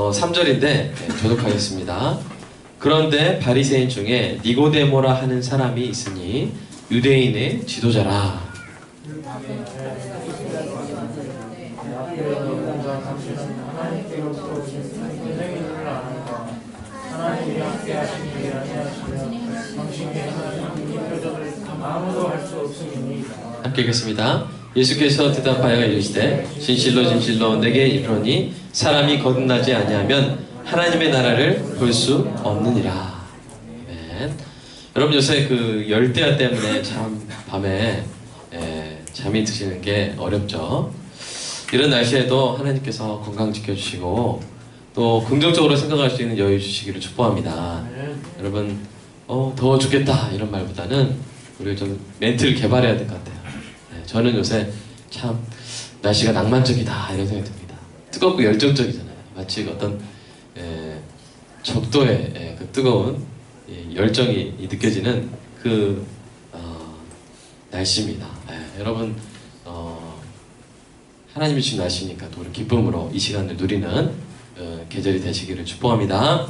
3절인데 교독하겠습니다. 그런데 바리새인 중에 니고데모라 하는 사람이 있으니 유대인의 지도자라. 함께 읽겠습니다. 예수께서 대답하여 이르시되 진실로 진실로 내게 이르노니 사람이 거듭나지 아니하면 하나님의 나라를 볼 수 없느니라. 아멘. 여러분 요새 그 열대야 때문에 참 밤에 잠이 드시는 게 어렵죠. 이런 날씨에도 하나님께서 건강 지켜주시고 또 긍정적으로 생각할 수 있는 여유 주시기를 축복합니다. 여러분 더워 죽겠다 이런 말보다는 우리 좀 멘트를 개발해야 될 것 같아요. 저는 요새 참 날씨가 낭만적이다 이런 생각이 듭니다. 뜨겁고 열정적이잖아요. 마치 어떤 적도의 그 뜨거운 열정이 느껴지는 그 날씨입니다. 여러분 하나님이 주신 날씨니까 또 우리 기쁨으로 이 시간을 누리는 계절이 되시기를 축복합니다.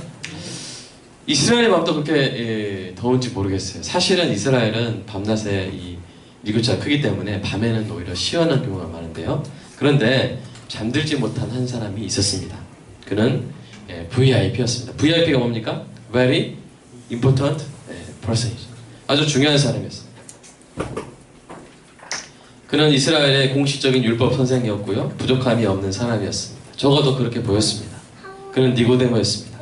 이스라엘의 밤도 그렇게 더운지 모르겠어요. 사실은 이스라엘은 밤낮에 이 미국자가 크기 때문에 밤에는 오히려 시원한 경우가 많은데요. 그런데 잠들지 못한 한 사람이 있었습니다. 그는 VIP였습니다. VIP가 뭡니까? Very important person. 아주 중요한 사람이었습니다. 그는 이스라엘의 공식적인 율법 선생이었고요. 부족함이 없는 사람이었습니다. 적어도 그렇게 보였습니다. 그는 니고데모였습니다.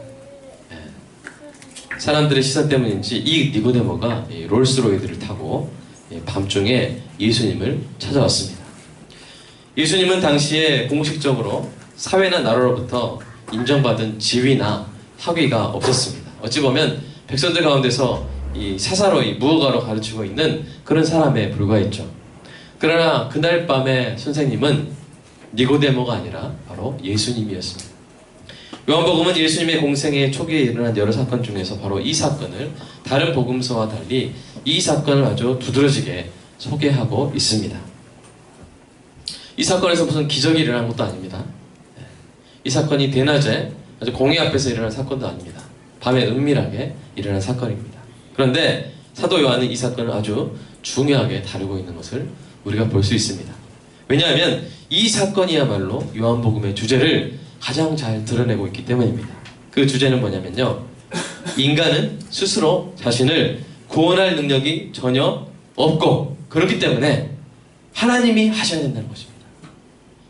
사람들의 시선 때문인지 이 니고데모가 롤스로이드를 타고 밤중에 예수님을 찾아왔습니다. 예수님은 당시에 공식적으로 사회나 나라로부터 인정받은 지위나 학위가 없었습니다. 어찌 보면 백성들 가운데서 이 사사로 무허가로 가르치고 있는 그런 사람에 불과했죠. 그러나 그날 밤에 선생님은 니고데모가 아니라 바로 예수님이었습니다. 요한복음은 예수님의 공생의 초기에 일어난 여러 사건 중에서 바로 이 사건을 다른 복음서와 달리 이 사건을 아주 두드러지게 소개하고 있습니다. 이 사건에서 무슨 기적이 일어난 것도 아닙니다. 이 사건이 대낮에 아주 공회 앞에서 일어난 사건도 아닙니다. 밤에 은밀하게 일어난 사건입니다. 그런데 사도 요한은 이 사건을 아주 중요하게 다루고 있는 것을 우리가 볼 수 있습니다. 왜냐하면 이 사건이야말로 요한복음의 주제를 가장 잘 드러내고 있기 때문입니다. 그 주제는 뭐냐면요, 인간은 스스로 자신을 구원할 능력이 전혀 없고 그렇기 때문에 하나님이 하셔야 된다는 것입니다.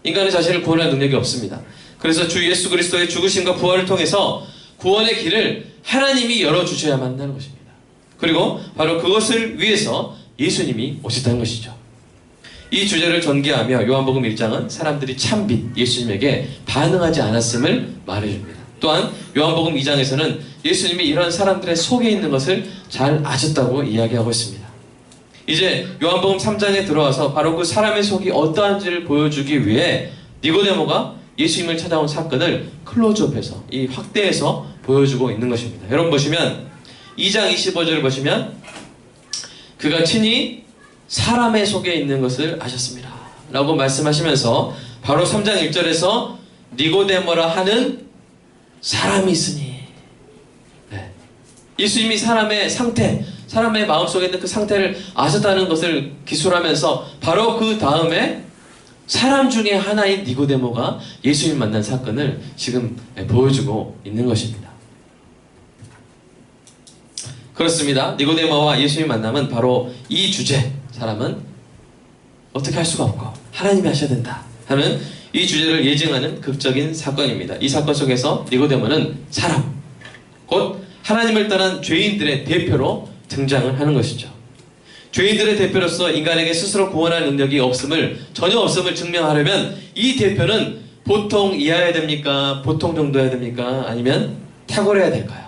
인간은 자신을 구원할 능력이 없습니다. 그래서 주 예수 그리스도의 죽으심과 부활을 통해서 구원의 길을 하나님이 열어주셔야만 한다는 것입니다. 그리고 바로 그것을 위해서 예수님이 오셨다는 것이죠. 이 주제를 전개하며 요한복음 1장은 사람들이 참빛 예수님에게 반응하지 않았음을 말해줍니다. 또한 요한복음 2장에서는 예수님이 이런 사람들의 속에 있는 것을 잘 아셨다고 이야기하고 있습니다. 이제 요한복음 3장에 들어와서 바로 그 사람의 속이 어떠한지를 보여주기 위해 니고데모가 예수님을 찾아온 사건을 클로즈업해서 이 확대해서 보여주고 있는 것입니다. 여러분 보시면 2장 25절을 보시면 그가 친히 사람의 속에 있는 것을 아셨습니다 라고 말씀하시면서 바로 3장 1절에서 니고데모라 하는 사람이 있으니, 예수님이 사람의 상태, 사람의 마음속에 있는 그 상태를 아셨다는 것을 기술하면서 바로 그 다음에 사람 중에 하나인 니고데모가 예수님 만난 사건을 지금 보여주고 있는 것입니다. 그렇습니다. 니고데모와 예수님 만남은 바로 이 주제, 사람은 어떻게 할 수가 없고 하나님이 하셔야 된다 하는 이 주제를 예증하는 극적인 사건입니다. 이 사건 속에서 니고데모는 사람, 곧 하나님을 떠난 죄인들의 대표로 등장을 하는 것이죠. 죄인들의 대표로서 인간에게 스스로 구원할 능력이 전혀 없음을 증명하려면 이 대표는 보통 이하여야 됩니까? 보통 정도여야 됩니까? 아니면 탁월해야 될까요?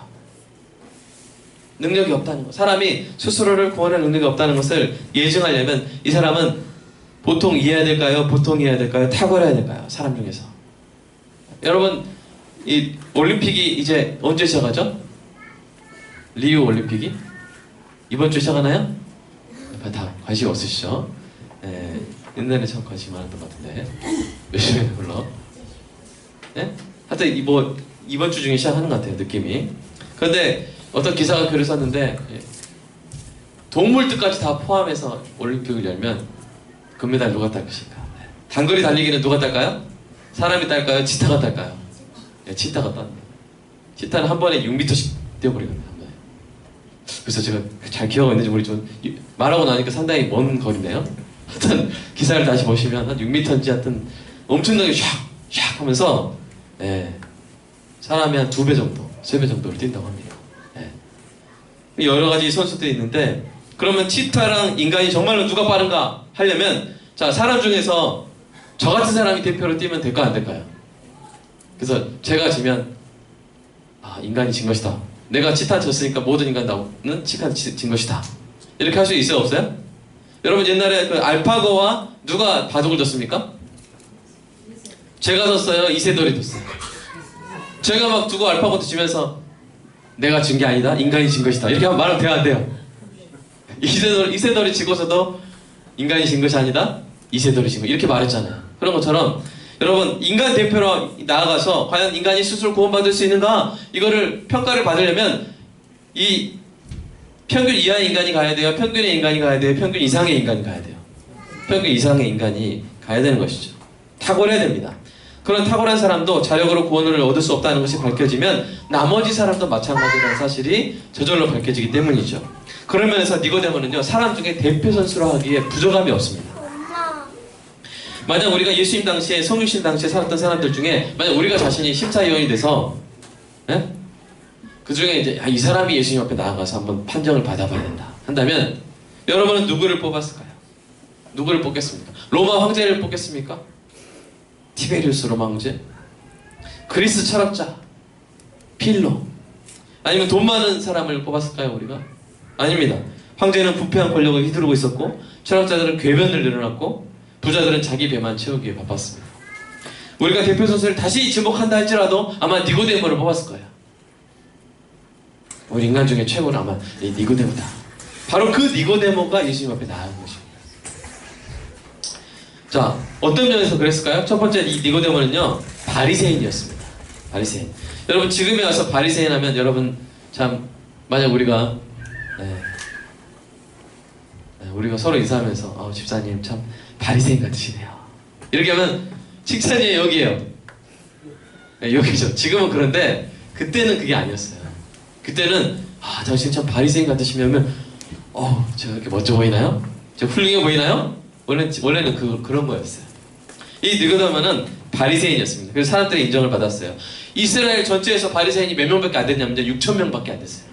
능력이 없다는 것. 사람이 스스로를 구원할 능력이 없다는 것을 예증하려면 이 사람은 보통 이해해야 될까요? 보통 이해해야 될까요? 탁월해야 될까요? 사람 중에서. 여러분, 이 올림픽이 이제 언제 시작하죠? 리우 올림픽이? 이번 주 시작하나요? 다 관심 없으시죠? 옛날에 참 관심 많았던 것 같은데. 열심히 불러. 네? 하여튼 이번 주 중에 시작하는 것 같아요, 느낌이. 그런데 어떤 기사가 글을 썼는데 동물들까지 다 포함해서 올림픽을 열면 금메달 누가 딸 것인가? 단거리 달리기는 누가 딸까요? 사람이 딸까요? 치타가 딸까요? 네, 치타가 딴다. 치타는 한 번에 6m씩 뛰어버리거든요. 한 번에. 그래서 제가 잘 기억하고 있는지 모르좀 말하고 나니까 상당히 먼 거리네요. 하여튼 기사를 다시 보시면 한 6m인지 하여튼 엄청나게 샥 하면서 사람이 한 2배 정도, 3배 정도를 뛴다고 합니다. 여러 가지 선수들이 있는데 그러면 치타랑 인간이 정말로 누가 빠른가 하려면 자, 사람 중에서 저 같은 사람이 대표로 뛰면 될까 안 될까요? 그래서 제가 지면 인간이 진 것이다. 내가 치타 졌으니까 모든 인간은 치타 진 것이다. 이렇게 할 수 있어요, 없어요? 여러분 옛날에 그 알파고와 누가 바둑을 뒀습니까? 제가 뒀어요, 이세돌이 뒀어요. 제가 막 두고 알파고도 지면서 내가 진 게 아니다, 인간이 진 것이다. 이렇게 하면 말하면 돼야 안 돼요? 이세돌이 지고서도 인간이 진 것이 아니다, 이세돌이 진 것. 이렇게 말했잖아요. 그런 것처럼 여러분 인간 대표로 나아가서 과연 인간이 스스로 구원받을 수 있는가? 이거를 평가를 받으려면 이 평균 이하의 인간이 가야 돼요? 평균의 인간이 가야 돼요? 평균 이상의 인간이 가야 돼요? 평균 이상의 인간이 가야 되는 것이죠. 탁월해야 됩니다. 그런 탁월한 사람도 자력으로 구원을 얻을 수 없다는 것이 밝혀지면 나머지 사람도 마찬가지라는 사실이 저절로 밝혀지기 때문이죠. 그런 면에서 니고데모는요, 사람 중에 대표 선수로 하기에 부족함이 없습니다. 만약 우리가 예수님 당시에, 성육신 당시에 살았던 사람들 중에 만약 우리가 자신이 심사위원이 돼서 그 중에 이제 이 사람이 예수님 앞에 나아가서 한번 판정을 받아봐야 된다 한다면 여러분은 누구를 뽑았을까요? 누구를 뽑겠습니까? 로마 황제를 뽑겠습니까? 티베리우스 로마 황제? 그리스 철학자 필로? 아니면 돈 많은 사람을 뽑았을까요, 우리가? 아닙니다. 황제는 부패한 권력을 휘두르고 있었고 철학자들은 궤변을 늘어났고 부자들은 자기 배만 채우기에 바빴습니다. 우리가 대표 선수를 다시 지목한다 할지라도 아마 니고데모를 뽑았을 거예요. 우리 인간 중에 최고는 아마 이 니고데모다. 바로 그 니고데모가 예수님 앞에 나아간 것입니다. 자, 어떤 면에서 그랬을까요? 첫 번째, 이 니고데모는요, 바리새인이었습니다. 바리새인. 여러분 지금에 와서 바리새인 하면 여러분 참 만약 우리가 우리가 서로 인사하면서 집사님 참 바리새인 같으시네요. 이렇게 하면 칭찬이 여기에요. 여기죠. 지금은 그런데 그때는 그게 아니었어요. 그때는 당신 참 바리새인 같으시면 제가 이렇게 멋져 보이나요? 제가 훌륭해 보이나요? 원래는 그런 거였어요. 이 니고데모는 바리새인이었습니다. 그래서 사람들의 인정을 받았어요. 이스라엘 전체에서 바리새인이 몇 명밖에 안 됐냐면 6,000명밖에 안 됐어요.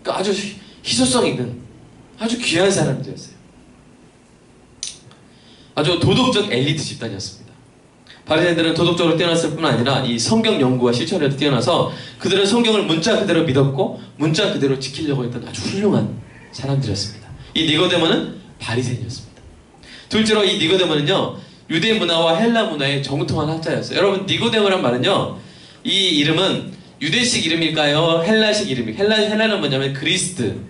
그러니까 아주 희소성 있는 아주 귀한 사람들이었어요. 아주 도덕적 엘리트 집단이었습니다. 바리새인들은 도덕적으로 뛰어났을 뿐 아니라 이 성경 연구와 실천에도 뛰어나서 그들은 성경을 문자 그대로 믿었고 문자 그대로 지키려고 했던 아주 훌륭한 사람들이었습니다. 이 니고데모는 바리새인이었습니다. 둘째로 이 니고데모는요, 유대 문화와 헬라 문화의 정통한 학자였어요. 여러분 니고데모란 말은요, 이 이름은 유대식 이름일까요? 헬라식 이름일까요? 헬라는 뭐냐면 그리스드,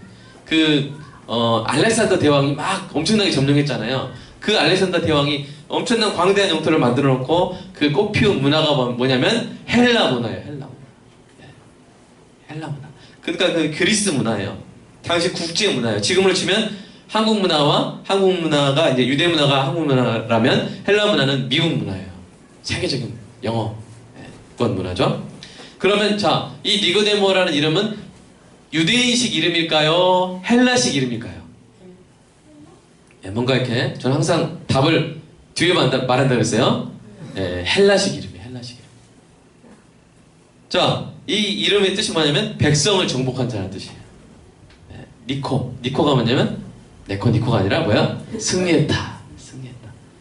알렉산더 대왕이 막 엄청나게 점령했잖아요. 그 알렉산더 대왕이 엄청난 광대한 영토를 만들어 놓고 그 꽃피운 문화가 뭐냐면 헬라 문화예요. 헬라 문화. 헬라 문화. 그러니까 그 그리스 문화예요. 당시 국제 문화예요. 지금으로 치면 한국 문화가 이제 유대 문화가 한국 문화라면 헬라 문화는 미국 문화예요. 세계적인 영어권 문화죠. 그러면 자, 이 니고데모라는 이름은 유대인식 이름일까요? 헬라식 이름일까요? 뭔가 이렇게 저는 항상 답을 뒤에 말한다 그랬어요. 헬라식 이름이에요. 헬라식 이름. 자, 이 이름의 뜻이 뭐냐면 백성을 정복한 자라는 뜻이에요. 니코가 뭐냐면 니코가 아니라 뭐야? 승리했다.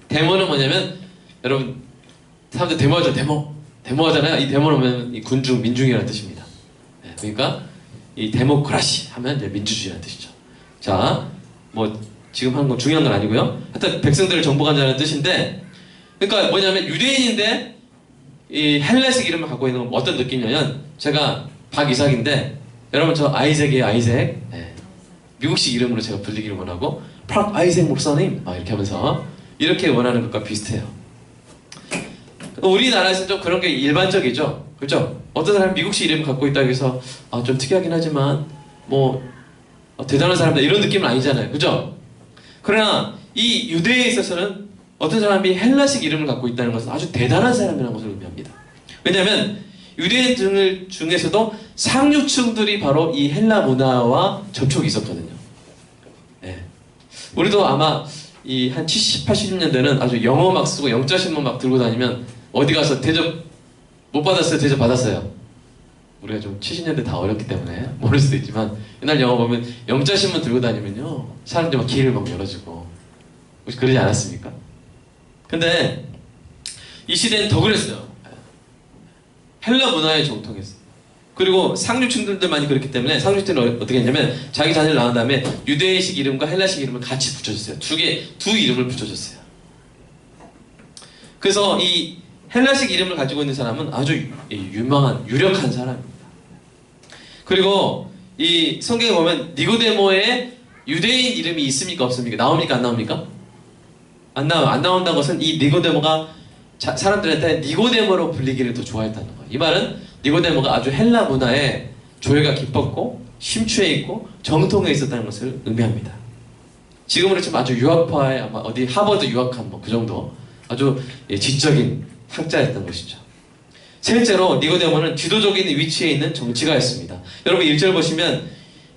데모는 뭐냐면 여러분 사람들 데모하죠. 데모하잖아요. 이 데모는 뭐냐면 이 군중, 민중이라는 뜻입니다. 그러니까 이 데모크라시 하면 이제 민주주의라는 뜻이죠. 자, 뭐 지금 하는 건 중요한 건 아니고요. 하여튼 백성들을 정복한 자라는 뜻인데, 그러니까 뭐냐면 유대인인데 이 헬라식 이름을 갖고 있는 건 어떤 느낌이냐면, 제가 박이삭인데 여러분 저 아이색이에요. 아이색. 미국식 이름으로 제가 불리기를 원하고 팍 아이색 목사님 이렇게 하면서 이렇게 원하는 것과 비슷해요. 우리나라에서는 좀 그런 게 일반적이죠. 그죠? 어떤 사람이 미국식 이름을 갖고 있다고 해서 좀 특이하긴 하지만 뭐 대단한 사람이다 이런 느낌은 아니잖아요. 그죠? 그러나 이 유대에 있어서는 어떤 사람이 헬라식 이름을 갖고 있다는 것은 아주 대단한 사람이라는 것을 의미합니다. 왜냐하면 유대인들 중에서도 상류층들이 바로 이 헬라 문화와 접촉이 있었거든요. 네. 우리도 아마 이 한 70, 80년대는 아주 영어 막 쓰고 영자 신문 막 들고 다니면 어디 가서 대접 못 받았어요? 대접 받았어요? 우리가 좀 70년대 다 어렸기 때문에 모를 수도 있지만 옛날 영화 보면 영자 신문 들고 다니면요 사람들이 막 길을 막 열어주고 혹시 그러지 않았습니까? 근데 이 시대는 더 그랬어요. 헬라 문화에 정통했어요. 그리고 상류층들만이 그렇기 때문에 상류층들은 어떻게 했냐면 자기 자녀를 낳은 다음에 유대식 이름과 헬라식 이름을 같이 붙여줬어요. 두 이름을 붙여줬어요. 그래서 이 헬라식 이름을 가지고 있는 사람은 아주 유명한 유력한 사람입니다. 그리고 이 성경에 보면 니고데모의 유대인 이름이 있습니까 없습니까? 나옵니까 안 나옵니까? 안 나온다는 것은 이 니고데모가 사람들한테 니고데모로 불리기를 더 좋아했다는 거예요. 이 말은 니고데모가 아주 헬라 문화에 조예가 깊었고 심취해 있고 정통해 있었다는 것을 의미합니다. 지금으로 치면 아주 유학파에 아마 어디 하버드 유학한 뭐 그 정도 아주 지적인 학자였던 것이죠. 셋째로 니고데모는 지도적인 위치에 있는 정치가였습니다. 여러분 1절 보시면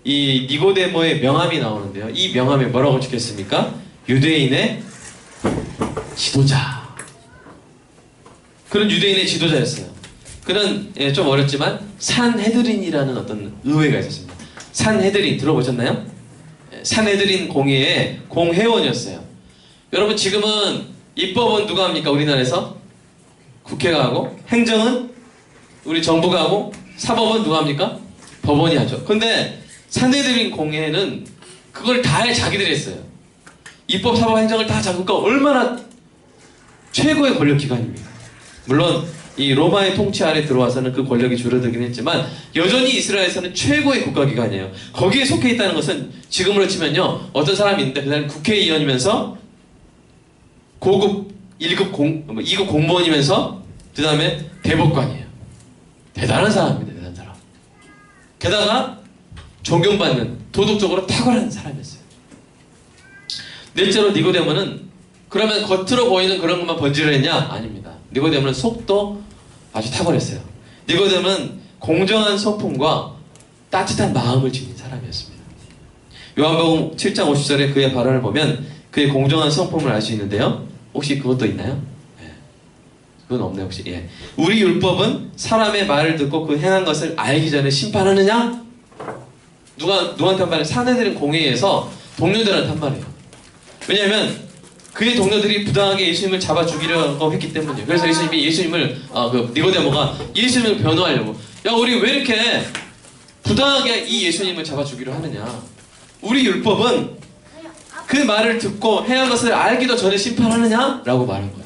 이 니고데모의 명함이 나오는데요. 이 명함에 뭐라고 적혔습니까? 유대인의 지도자. 그런 유대인의 지도자였어요. 그는 좀 어렵지만 산헤드린이라는 어떤 의회가 있었습니다. 산헤드린 들어보셨나요? 산헤드린 공회의 공회원이었어요. 여러분 지금은 입법은 누가 합니까? 우리나라에서? 국회가 하고 행정은 우리 정부가 하고 사법은 누가 합니까? 법원이 하죠. 근데 산헤드린 공회는 그걸 다 자기들이 했어요. 입법, 사법, 행정을 다 자기가 얼마나 최고의 권력 기관입니다. 물론 이 로마의 통치 아래 들어와서는 그 권력이 줄어들긴 했지만 여전히 이스라엘에서는 최고의 국가기관이에요. 거기에 속해 있다는 것은 지금으로 치면요 어떤 사람이 있는데 그 사람이 국회의원이면서 고급 2급 공무원이면서 그 다음에 대법관이에요. 대단한 사람입니다. 대단한 사람. 게다가 존경받는 도덕적으로 탁월한 사람이었어요. 넷째로 니고데모는 그러면 겉으로 보이는 그런 것만 번지를 했냐? 아닙니다. 니고데모는 속도 아주 탁월했어요. 니고데모는 공정한 성품과 따뜻한 마음을 지닌 사람이었습니다. 요한복음 7장 50절에 그의 발언을 보면 그의 공정한 성품을 알 수 있는데요. 혹시 그것도 있나요? 네. 그건 없네요. 혹시. 예. 우리 율법은 사람의 말을 듣고 그 행한 것을 알기 전에 심판하느냐? 누구한테 한 말이에요? 산헤드린 공회에서 동료들한테 한 말이에요. 왜냐하면 그의 동료들이 부당하게 예수님을 잡아 죽이려고 했기 때문이에요. 그래서 예수님을 니고데모가 예수님을 변호하려고 야 우리 왜 이렇게 부당하게 이 예수님을 잡아 죽이려 하느냐? 우리 율법은 그 말을 듣고 행한 것을 알기도 전에 심판하느냐? 라고 말한 거예요.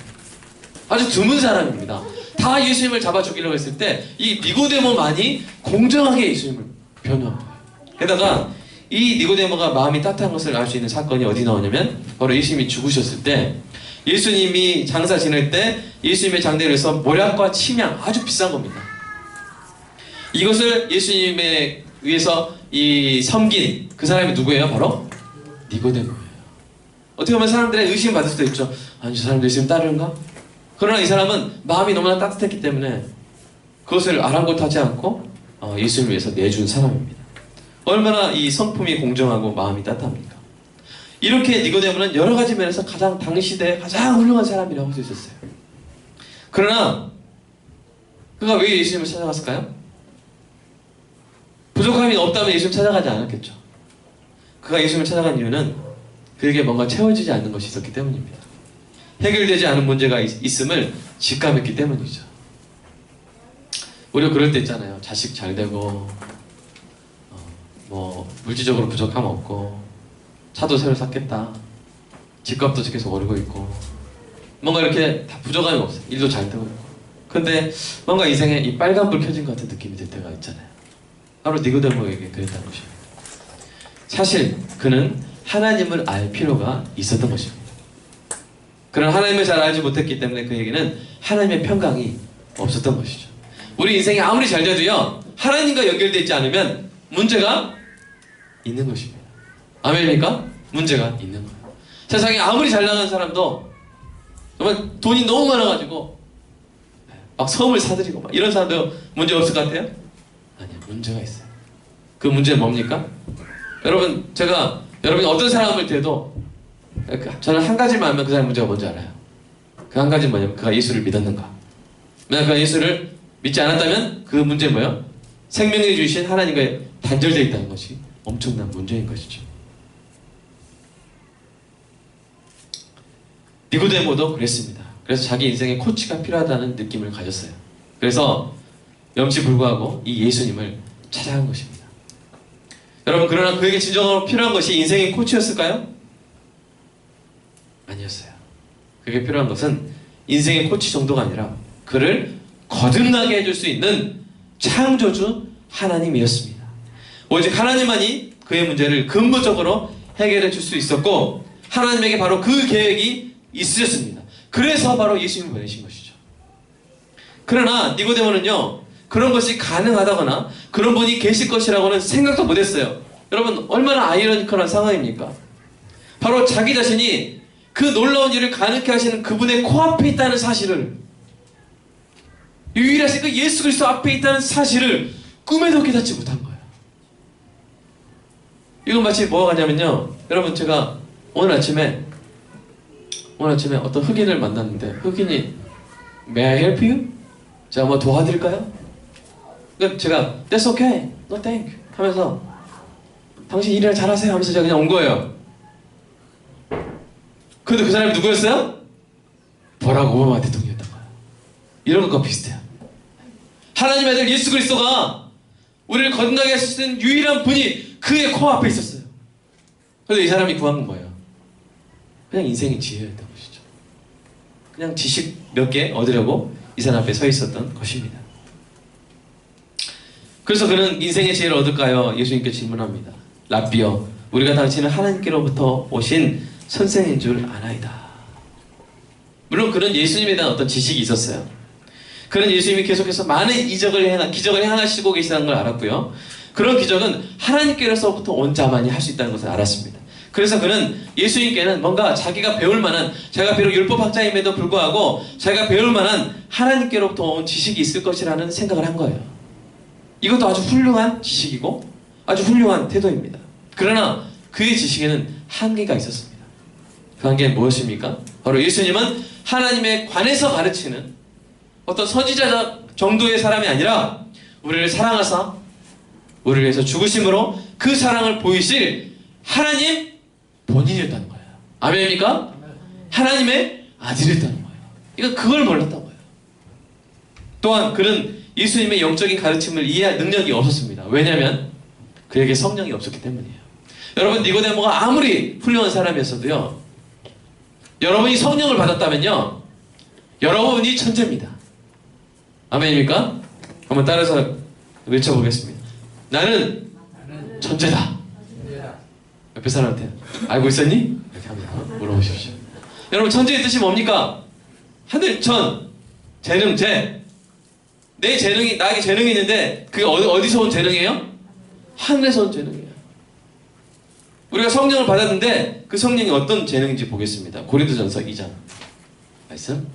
아주 드문 사람입니다. 다 예수님을 잡아 죽이려고 했을 때 이 니고데모만이 공정하게 예수님을 변호한 거예요. 게다가 이 니고데모가 마음이 따뜻한 것을 알 수 있는 사건이 어디 나오냐면 바로 예수님이 죽으셨을 때 예수님이 장사 지낼 때 예수님의 장례를 해서 모략과 침향 아주 비싼 겁니다. 이것을 예수님에 의해서 섬긴 그 사람이 누구예요? 바로 니고데모예요. 어떻게 보면 사람들의 의심 받을 수도 있죠. 아니 저 사람도 예수님 따르는가? 그러나 이 사람은 마음이 너무나 따뜻했기 때문에 그것을 아랑곳하지 않고 예수님을 위해서 내준 사람입니다. 얼마나 이 성품이 공정하고 마음이 따뜻합니까? 이렇게 니고데모는 여러 가지 면에서 당시 시대에 가장 훌륭한 사람이라고 할 수 있었어요. 그러나 그가 왜 예수님을 찾아갔을까요? 부족함이 없다면 예수님을 찾아가지 않았겠죠. 그가 예수님을 찾아간 이유는 그에게 뭔가 채워지지 않는 것이 있었기 때문입니다. 해결되지 않은 문제가 있음을 직감했기 때문이죠. 우리가 그럴 때 있잖아요. 자식 잘 되고 물질적으로 부족함 없고 차도 새로 샀겠다. 집값도 계속 오르고 있고 뭔가 이렇게 다 부족함이 없어요. 일도 잘 되고 있고. 근데 뭔가 인생에 이 빨간불 켜진 것 같은 느낌이 들 때가 있잖아요. 바로 니고데모에게 그랬다는 것입니다. 사실 그는 하나님을 알 필요가 있었던 것입니다. 그러나 하나님을 잘 알지 못했기 때문에 그에게는 하나님의 평강이 없었던 것이죠. 우리 인생이 아무리 잘 돼도요, 하나님과 연결되어 있지 않으면 문제가 있는 것입니다. 아멘입니까? 문제가 있는 거예요. 세상에 아무리 잘 나가는 사람도 정말 돈이 너무 많아가지고 막 섬을 사들이고 막 이런 사람도 문제 없을 것 같아요? 아니요, 문제가 있어요. 그 문제는 뭡니까? 여러분, 제가 여러분이 어떤 사람을 대도 저는 한 가지만 알면 그 사람 문제가 뭔지 알아요. 그 한 가지는 뭐냐면 그가 예수를 믿었는가. 만약 그가 예수를 믿지 않았다면 그 문제는 뭐예요? 생명을 주신 하나님과 단절되어 있다는 것이 엄청난 문제인 것이죠. 니고데모도 그랬습니다. 그래서 자기 인생에 코치가 필요하다는 느낌을 가졌어요. 그래서 염치불구하고 이 예수님을 찾아간 것입니다. 여러분, 그러나 그에게 진정으로 필요한 것이 인생의 코치였을까요? 아니었어요. 그게 필요한 것은 인생의 코치 정도가 아니라 그를 거듭나게 해줄 수 있는 창조주 하나님이었습니다. 오직 하나님만이 그의 문제를 근본적으로 해결해 줄 수 있었고, 하나님에게 바로 그 계획이 있으셨습니다. 그래서 바로 예수님을 보내신 것이죠. 그러나 니고데모는요, 그런 것이 가능하다거나 그런 분이 계실 것이라고는 생각도 못했어요. 여러분, 얼마나 아이러니컬한 상황입니까? 바로 자기 자신이 그 놀라운 일을 가능케 하시는 그분의 코앞에 있다는 사실을, 유일하신 그 예수 그리스도 앞에 있다는 사실을 꿈에도 깨닫지 못한 거예요. 이건 마치 뭐가 같냐면요, 여러분, 제가 오늘 아침에 어떤 흑인을 만났는데 흑인이 May I help you? 제가 뭐 도와드릴까요? 그러니까 제가 That's okay, no thank you 하면서 당신 일이나 잘하세요 하면서 제가 그냥 온 거예요. 근데 그 사람이 누구였어요? 버락 오바마 대통령이었던 거예요. 이런 것과 비슷해요. 하나님의 아들 예수 그리스도가 우리를 거듭나게 하실 수 있는 유일한 분이 그의 코앞에 있었어요. 그런데 이 사람이 구한 건 뭐예요? 그냥 인생의 지혜였던 것이죠. 그냥 지식 몇 개 얻으려고 이 사람 앞에 서 있었던 것입니다. 그래서 그는 인생의 지혜를 얻을까요? 예수님께 질문합니다. 랍비여, 우리가 당신은 하나님께로부터 오신 선생인 줄 아나이다. 물론 그는 예수님에 대한 어떤 지식이 있었어요. 그는 예수님이 계속해서 많은 기적을 행하시고 계시다는 걸 알았고요. 그런 기적은 하나님께로서부터 온 자만이 할 수 있다는 것을 알았습니다. 그래서 그는 예수님께는 뭔가 자기가 배울 만한, 자기가 비록 율법학자임에도 불구하고 자기가 배울 만한 하나님께로부터 온 지식이 있을 것이라는 생각을 한 거예요. 이것도 아주 훌륭한 지식이고 아주 훌륭한 태도입니다. 그러나 그의 지식에는 한계가 있었습니다. 그 한계는 무엇입니까? 바로 예수님은 하나님에 관해서 가르치는 어떤 선지자 정도의 사람이 아니라 우리를 사랑하사 우리를 위해서 죽으심으로 그 사랑을 보이실 하나님 본인이었다는 거예요. 아멘입니까? 하나님의 아들이었다는 거예요. 그걸 몰랐던 거예요. 또한 그는 예수님의 영적인 가르침을 이해할 능력이 없었습니다. 왜냐하면 그에게 성령이 없었기 때문이에요. 여러분, 니고데모가 아무리 훌륭한 사람이었어도요, 여러분이 성령을 받았다면요, 여러분이 천재입니다. 아멘입니까? 한번 따라서 외쳐보겠습니다. 나는 천재다. 옆에 사람한테 알고 있었니? 이렇게 한번 물어보십시오. 여러분, 천재의 뜻이 뭡니까? 하늘, 천, 재능, 재. 나에게 재능이 있는데 그게 어디서 온 재능이에요? 하늘에서 온 재능이에요. 우리가 성령을 받았는데 그 성령이 어떤 재능인지 보겠습니다. 고린도전서 2장 말씀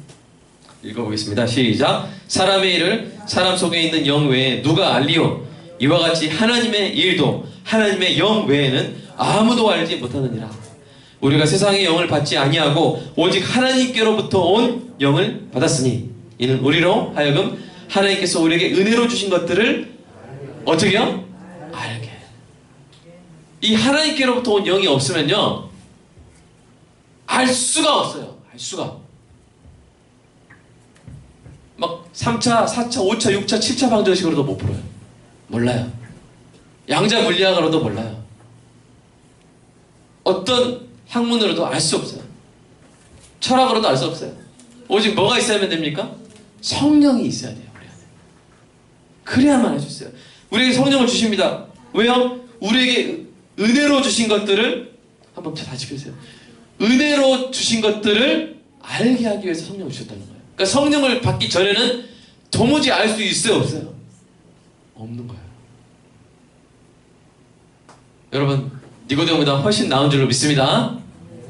읽어보겠습니다. 시작. 사람의 일을 사람 속에 있는 영 외에 누가 알리오? 이와 같이 하나님의 일도 하나님의 영 외에는 아무도 알지 못하느니라. 우리가 세상의 영을 받지 아니하고 오직 하나님께로부터 온 영을 받았으니 이는 우리로 하여금 하나님께서 우리에게 은혜로 주신 것들을 어떻게요? 알게. 이 하나님께로부터 온 영이 없으면요, 알 수가 없어요. 알 수가. 막 3차, 4차, 5차, 6차, 7차 방정식으로도 못 풀어요. 몰라요. 양자 물리학으로도 몰라요. 어떤 학문으로도 알 수 없어요. 철학으로도 알 수 없어요. 오직 뭐가 있어야만 됩니까? 성령이 있어야 돼요. 그래야만 할 수 있어요. 우리에게 성령을 주십니다. 왜요? 우리에게 은혜로 주신 것들을 한번 다시 펴주세요. 은혜로 주신 것들을 알게 하기 위해서 성령을 주셨다는 거예요. 그러니까 성령을 받기 전에는 도무지 알 수 있어요, 없어요? 없는 거예요. 여러분, 니고데모보다 훨씬 나은 줄로 믿습니다.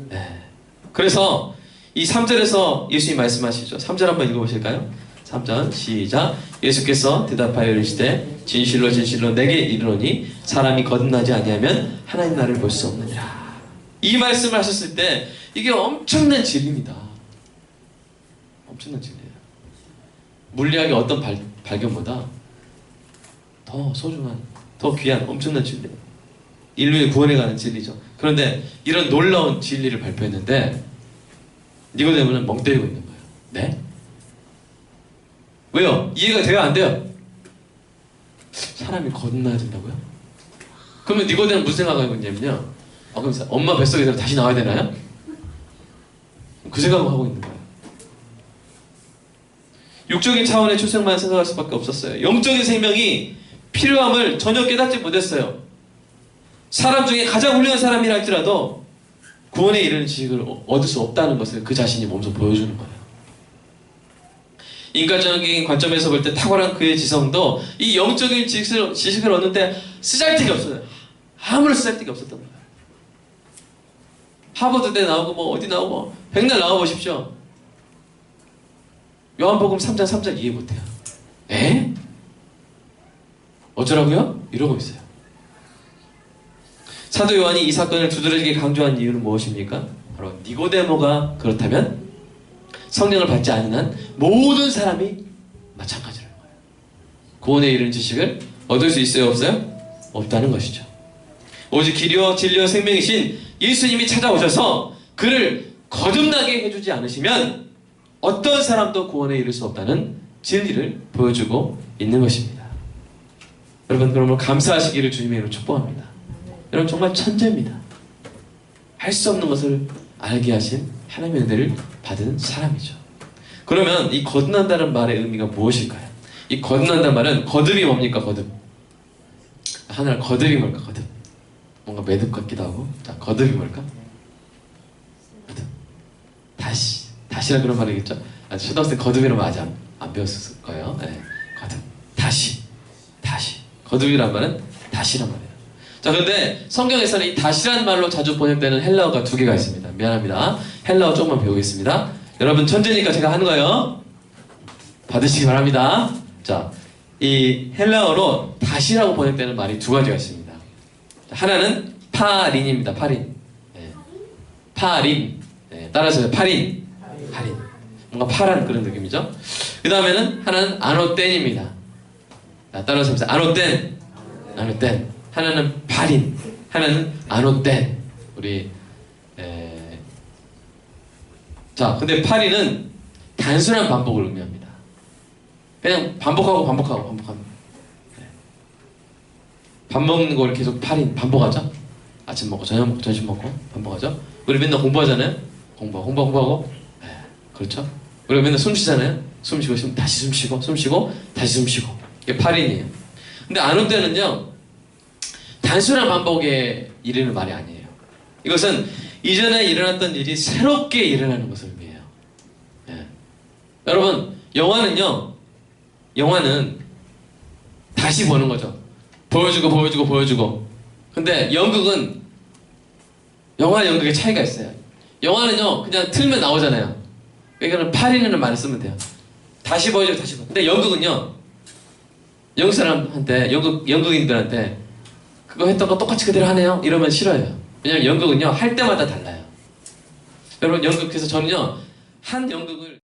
네. 그래서 이 3절에서 예수님이 말씀하시죠. 3절 한번 읽어보실까요? 3절 시작. 예수께서 대답하여 이르시되 진실로 진실로 내게 이르노니 사람이 거듭나지 아니하면 하나님 나라를 볼 수 없느니라. 이 말씀을 하셨을 때 이게 엄청난 진리입니다. 엄청난 진리예요. 물리학의 어떤 발견보다 더 소중한, 더 귀한 엄청난 진리예요. 인류의 구원에 가는 진리죠. 그런데 이런 놀라운 진리를 발표했는데 니고데모는 멍 때리고 있는 거예요. 네? 왜요? 이해가 돼요? 안 돼요? 사람이 거듭나야 된다고요? 그러면 니고데모는 무슨 생각하고 있냐면요, 그럼 엄마 뱃속에서 다시 나와야 되나요? 그 생각을 하고 있는 거예요. 육적인 차원의 출생만 생각할 수밖에 없었어요. 영적인 생명이 필요함을 전혀 깨닫지 못했어요. 사람 중에 가장 훌륭한 사람이라 할지라도 구원에 이르는 지식을 얻을 수 없다는 것을 그 자신이 몸소 보여주는 거예요. 인간적인 관점에서 볼 때 탁월한 그의 지성도 이 영적인 지식을 얻는데 쓰잘데기 없어요. 아무런 쓰잘데기 없었던 거예요. 하버드대 나오고 뭐 어디 나오고 백날 나와보십시오. 요한복음 3장 3절 이해 못해요. 에? 어쩌라고요? 이러고 있어요. 사도 요한이 이 사건을 두드러지게 강조한 이유는 무엇입니까? 바로 니고데모가 그렇다면 성령을 받지 않은 한 모든 사람이 마찬가지라는 거예요. 구원에 이르는 지식을 얻을 수 있어요, 없어요? 없다는 것이죠. 오직 길이요 진리요 생명이신 예수님이 찾아오셔서 그를 거듭나게 해주지 않으시면 어떤 사람도 구원에 이를 수 없다는 진리를 보여주고 있는 것입니다. 여러분, 그러므로 감사하시기를 주님의 이름으로 축복합니다. 여러분, 정말 천재입니다. 할 수 없는 것을 알게 하신 하나님의 은혜를 받은 사람이죠. 그러면 이 거듭난다는 말의 의미가 무엇일까요? 이 거듭난다는 말은, 거듭이 뭡니까? 거듭. 하늘 거듭이 뭘까? 거듭. 뭔가 매듭 같기도 하고. 자, 거듭이 뭘까? 거듭. 다시라 그런 말이겠죠? 초등학생 거듭이라는 말 아직 안 배웠을 거예요. 네. 거듭. 다시. 거듭이란 말은 다시란 말이에요. 자, 그런데 성경에서는 이 다시란 말로 자주 번역되는 헬라어가 두 개가 있습니다. 미안합니다. 헬라어 조금만 배우겠습니다. 여러분, 천재니까 제가 하는 거예요. 받으시기 바랍니다. 자, 이 헬라어로 다시라고 번역되는 말이 두 가지가 있습니다. 하나는 파린입니다. 파린. 네. 파린. 네. 따라서 파린. 뭔가 파란 그런 느낌이죠. 그 다음에는 하나는 아노텐입니다. 따라서 아노텐. 하나는 파린, 하나는 아노텐. 자, 근데 파린은 단순한 반복을 의미합니다. 그냥 반복하고. 네. 밥 먹는 걸 계속 파린, 반복하죠? 아침 먹고, 저녁 먹고, 점심 먹고, 반복하죠? 우리 맨날 공부하잖아요? 공부하고. 네. 그렇죠? 우리가 맨날 숨 쉬잖아요? 숨 쉬고, 다시 숨 쉬고, 다시 숨 쉬고. 이게 파린이에요. 근데 아노텐은요, 단순한 반복에 이르는 말이 아니에요. 이것은 이전에 일어났던 일이 새롭게 일어나는 것을 의미해요. 예. 여러분, 영화는 다시 보는 거죠. 보여주고. 근데 연극은 연극의 차이가 있어요. 영화는요, 그냥 틀면 나오잖아요. 그러니까 파리는 말을 쓰면 돼요. 다시 보여주고. 근데 연극은요, 영국 사람한테, 연극인들한테 그거 했던 거 똑같이 그대로 하네요? 이러면 싫어요. 왜냐면 연극은요, 할 때마다 달라요. 여러분, 연극에서 저는요, 한 연극을